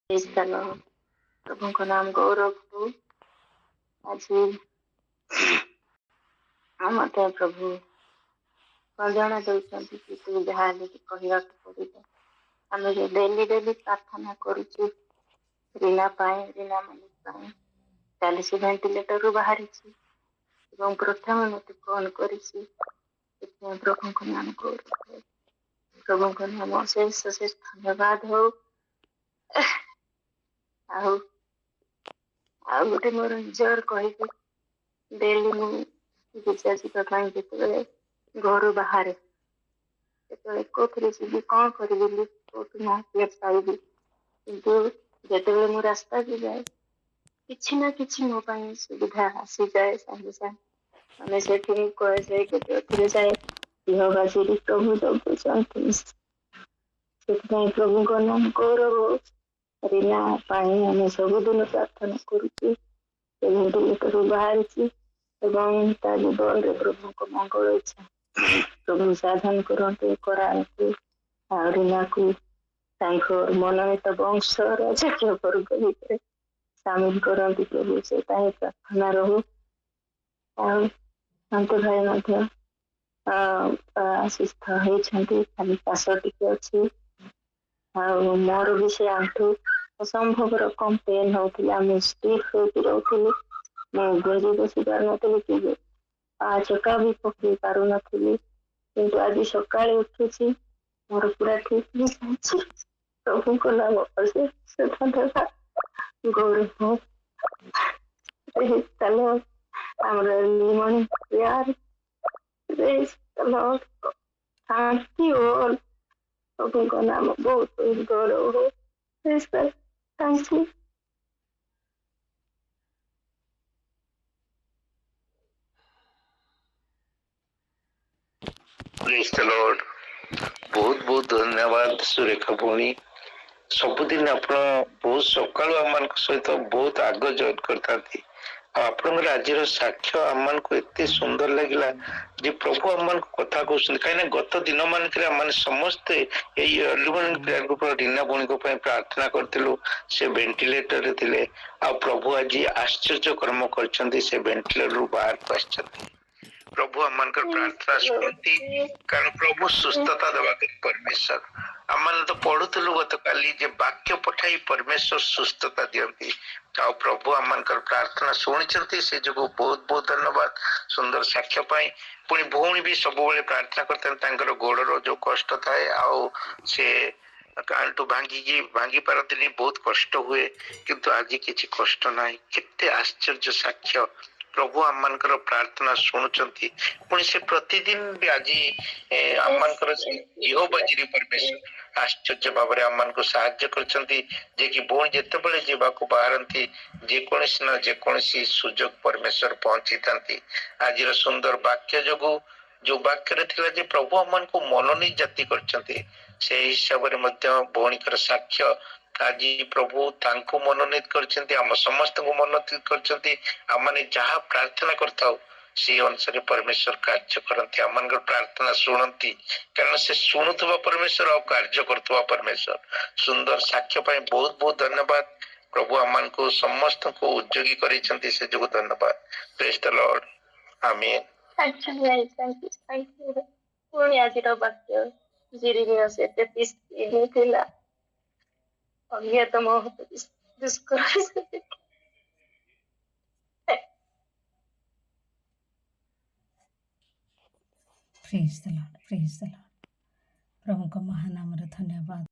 ସ୍ଥାନ ପ୍ରଭୁଙ୍କ ନାମ ଗୌରବ ହଉ। ଆଜି ମତେ ପ୍ରଭୁ କଲ୍ୟାଣ ଦଉଛନ୍ତି କି ତୁ ଯାହା ହେଲେ ବି କହିବାକୁ ପଡିବ। ଆମେ ଯୋଉ ଡେଲି ପ୍ରାର୍ଥନା କରୁଛୁ ରୀନା ପାଇଁ, ରୀନା ମାଲିକ ପାଇଁ, କାଲି ସେ ଭେଣ୍ଟିଲେଟରରୁ ବାହାରିଛି ଏବଂ ପ୍ରଥମେ ମତେ ଫୋନ କରିଛି। ସେଥିପାଇଁ ପ୍ରଭୁଙ୍କ ନାମ ଗୌରବ ହଉ। ପ୍ରଭୁଙ୍କ ନାମ ଅଶେଷ ଧନ୍ୟବାଦ ହଉ। ଆଉ ଆଉ ଗୋଟେ ମୋର ନିଜର କହିବି, ଡେଲି ମୁଁ ପୂଜା ଯିବା ପାଇଁ ଯେତେବେଳେ ଘରୁ ବାହାରେ, ସେତେବେଳେ କୋଉଥିରେ ଯିବି, କଣ କରିବି, କୋଉଠୁ ମାର୍କେଟ ପାଇବି, କିନ୍ତୁ ଯେତେବେଳେ ମୁଁ ରାସ୍ତାକୁ ଯାଏ କିଛି ନା କିଛି ମୋ ପାଇଁ ସୁବିଧା ଆସିଯାଏ ସାଙ୍ଗେ ସାଙ୍ଗେ। ଆମେ ସେଠି କୁହାଯାଏ କି ଯୋଉଥିରେ ଯାଏ ଦେହ ବାଜିରି ପ୍ରଭୁ ଦଉଛନ୍ତି। ସେଥିପାଇଁ ପ୍ରଭୁଙ୍କ ନାମ ଗୌରବ ହଉ। ରୀନା ପାଇଁ ଆମେ ସବୁଦିନ ପ୍ରାର୍ଥନା କରୁଛୁ। ସେ ଭେଣ୍ଟିଲେଟରରୁ ବାହାରିଛି ଏବଂ ତା ଜୀବନରେ ପ୍ରଭୁଙ୍କ ମଙ୍ଗଳ ଇଚ୍ଛା ପ୍ରଭୁ ସାଧନ କରନ୍ତୁ, କରାନ୍ତୁ। ଆଉ ରୀନାକୁ ତାଙ୍କ ମନୋନୀତ ବଂଶ ରାଜକୀୟ ବର୍ଗ ଭିତରେ ସାମିଲ କରନ୍ତି ପ୍ରଭୁ, ସେଟା ହିଁ ପ୍ରାର୍ଥନା ରହୁ। ଆଉ ତାଙ୍କ ଭାଇ ମଧ୍ୟ ସୁସ୍ଥ ହେଇଛନ୍ତି, ଖାଲି କାଶ ଟିକେ ଅଛି। ଆଉ ମୋର ବି ସେ ଆଣ୍ଠୁ ଅସମ୍ଭବ ରକମ ପେନ୍ ହଉଥିଲା। ମୁଁ ଷ୍ଟିଫ୍ ହେଇକି ରହୁଥିଲି, ମୁଁ ଗୁଞ୍ଜି ବସି ପାରୁନଥିଲି କି ଚକା ବି ପକେଇ ପାରୁନଥିଲି। କିନ୍ତୁ ଆଜି ସକାଳେ ଉଠୁଛି, ମୋର ପୁରା ଠିକ ହେଇଯାଇଛି। ପ୍ରଭୁଙ୍କ ନାମ ଅଶେଷ ଧନ୍ୟବାଦ ଗୌରବ ହଉ। Praise the Lord. I'm really money. Yeah. Praise the Lord. Thank you all. प्रभुଙ୍କ ନାମ ବହୁତ ବହୁତ ଗୌରବ ହଉ। Praise the Lord. Thank you. Praise the Lord. ବହୁତ ବହୁତ ଧନ୍ୟବାଦ ସୁରେଖା ଭଉଣୀ। ସବୁଦିନ ଆପଣ ବହୁତ ସକାଳୁ ଆମମାନଙ୍କ ସହିତ ବହୁତ ଆଗ ଜଏନ୍ କରିଥାନ୍ତି। ଆଉ ଆପଣଙ୍କର ଆଜିର ସାକ୍ଷ୍ୟ ଆମମାନଙ୍କୁ ଏତେ ସୁନ୍ଦର ଲାଗିଲା ଯେ ପ୍ରଭୁ ଆମମାନଙ୍କୁ କଥା କହୁଛନ୍ତି। କାହିଁକିନା ଗତ ଦିନ ମାନଙ୍କରେ ଆମେ ସମସ୍ତେ ଏଇ ଅର୍ଲି ମର୍ଣ୍ଣିଂ ପ୍ରେୟାର ଗ୍ରୁପର ରୀନା ଭଉଣୀଙ୍କ ପାଇଁ ପ୍ରାର୍ଥନା କରିଥିଲୁ। ସେ ଭେଣ୍ଟିଲେଟରରେ ଥିଲେ, ଆଉ ପ୍ରଭୁ ଆଜି ଆଶ୍ଚର୍ଯ୍ୟ କର୍ମ କରିଛନ୍ତି, ସେ ଭେଣ୍ଟିଲେଟରରୁ ବାହାରକୁ ଆସିଛନ୍ତି। ପ୍ରଭୁ ଆମମାନଙ୍କର ପ୍ରାର୍ଥନା ଶୁଣନ୍ତି, କାରଣ ପ୍ରଭୁ ସୁସ୍ଥତା ଦେବାକୁ ପରମେଶ୍ୱର। ଆମମାନେ ତ ପଢୁଥିଲୁ ଗତକାଲି ଯେ ବାକ୍ୟ ପଠାଇ ପରମେଶ୍ୱର ସୁସ୍ଥତା ଦିଅନ୍ତି। ଆଉ ପ୍ରଭୁ ଆମମାନଙ୍କର ପ୍ରାର୍ଥନା ଶୁଣିଛନ୍ତି, ସେ ଯୋଗୁଁ ବହୁତ ବହୁତ ଧନ୍ୟବାଦ ସୁନ୍ଦର ସାକ୍ଷ୍ୟ ପାଇଁ। ପୁଣି ଭଉଣୀ ବି ସବୁବେଳେ ପ୍ରାର୍ଥନା କରିଥାନ୍ତି, ତାଙ୍କର ଗୋଡର ଯୋଉ କଷ୍ଟ ଥାଏ, ଆଉ ସେ ଆଣ୍ଠୁ ଭାଙ୍ଗି ପାରନ୍ତିନି, ବହୁତ କଷ୍ଟ ହୁଏ, କିନ୍ତୁ ଆଜି କିଛି କଷ୍ଟ ନାହିଁ। କେତେ ଆଶ୍ଚର୍ଯ୍ୟ ସାକ୍ଷ୍ୟ। ପ୍ରଭୁ ଆମମାନଙ୍କର ପ୍ରାର୍ଥନା ଶୁଣୁଛନ୍ତି। ପୁଣି ସେ ପ୍ରତିଦିନ ବି ଆଜି ଆମମାନଙ୍କର ଯେହୋବା ଜୀରେ ପରମେଶ୍ୱର ଆଶ୍ଚର୍ଯ୍ୟ ଭାବରେ ଆମମାନଙ୍କୁ ସାହାଯ୍ୟ କରିଛନ୍ତି, ଯେ କି ଭଉଣୀ ଯେତେବେଳେ ଯିବାକୁ ବାହାରନ୍ତି ଯେକୌଣସି ନା ଯେକୌଣସି ସୁଯୋଗ ପରମେଶ୍ୱର ପହଞ୍ଚିଥାନ୍ତି। ଆଜିର ସୁନ୍ଦର ବାକ୍ୟ ଯୋଗୁ, ଯୋଉ ବାକ୍ୟରେ ଥିଲା ଯେ ପ୍ରଭୁ ଆମମାନଙ୍କୁ ମନୋନୀତ ଜାତି କରିଛନ୍ତି, ସେଇ ହିସାବରେ ମଧ୍ୟ ଭଉଣୀଙ୍କର ସାକ୍ଷ୍ୟ ଆଜି ପ୍ରଭୁ ତାଙ୍କୁ ମନୋନୀତ କରିଛନ୍ତି, ଆମ ସମସ୍ତଙ୍କୁ ମନୋନୀତ କରିଛନ୍ତି। ଆମମାନେ ଯାହା ପ୍ରାର୍ଥନା କରିଥାଉ ସେଇ ଅନୁସାରେ ପରମେଶ୍ୱର କାର୍ଯ୍ୟ କରନ୍ତି, ଆମମାନଙ୍କର ପ୍ରାର୍ଥନା ଶୁଣନ୍ତି, କାରଣ ସେ ଶୁଣୁଥିବା ପରମେଶ୍ୱର ଆଉ କାର୍ଯ୍ୟ କରୁଥିବା ପରମେଶ୍ୱର। ସୁନ୍ଦର ସାକ୍ଷ୍ୟ ପାଇଁ ବହୁତ ବହୁତ ଧନ୍ୟବାଦ। ପ୍ରଭୁ ଆମମାନଙ୍କୁ ସମସ୍ତଙ୍କୁ ଉଦ୍ଯୋଗୀ କରିଛନ୍ତି, ସେ ଯୋଗୁଁ ଧନ୍ୟବାଦ। ପ୍ରେଜ୍ ଦ ଲର୍ଡ। ଆମେନ୍। ପୁଣି ଆଜିର ବାକ୍ୟ ଜିରିମିୟ 33 ଥିଲା। ଅଜ୍ଞାତ ମହତ ଦୁଷ୍କର। ପ୍ରେଜ୍ ଦ ଲର୍ଡ, ପ୍ରେଜ୍ ଦ ଲର୍ଡ। ପ୍ରଭୁଙ୍କ ମହାନାମରେ ଧନ୍ୟବାଦ।